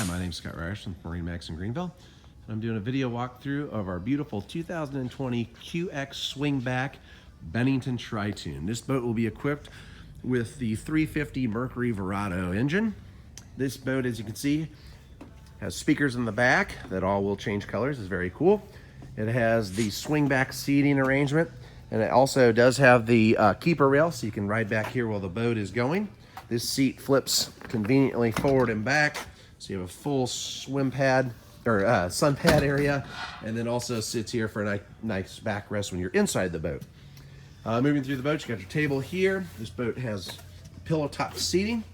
Hi, my name is Scott Ryerson from MarineMax in Greenville. And I'm doing a video walkthrough of our beautiful 2020 QX Swingback Bennington Tri-Tune. This boat will be equipped with the 350 Mercury Verado engine. This boat, as you can see, has speakers in the back that all will change colors. It's very cool. It has the swingback seating arrangement, and it also does have the keeper rail, so you can ride back here while the boat is going. This seat flips conveniently forward and back, so you have a full swim pad or sun pad area, and then also sits here for a nice backrest when you're inside the boat. Moving through the boat, you got your table here. This boat has pillow top seating,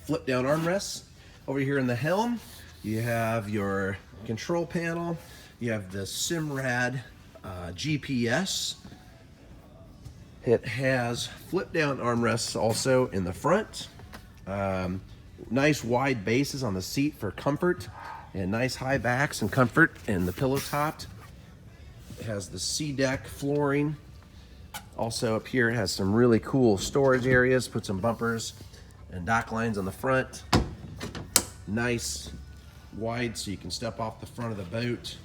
flip down armrests. Over here in the helm, you have your control panel. You have the Simrad GPS. It has flip down armrests also in the front. Nice wide bases on the seat for comfort, and nice high backs and comfort in the pillow top. It has the sea deck flooring. Also up here it has some really cool storage areas. Put some bumpers and dock lines on the front. Nice wide so you can step off the front of the boat.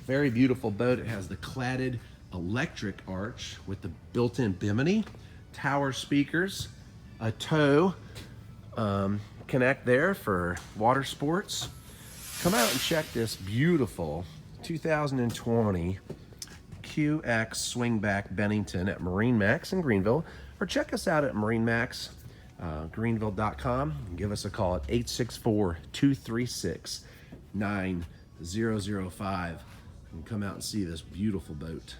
Very beautiful boat. It has the cladded electric arch with the built-in bimini, tower speakers, a tow connect there for water sports. Come out and check this beautiful 2020 QX Swingback Bennington at MarineMax in Greenville, or check us out at MarineMax Greenville.com and give us a call at 864-236-9005 and come out and see this beautiful boat.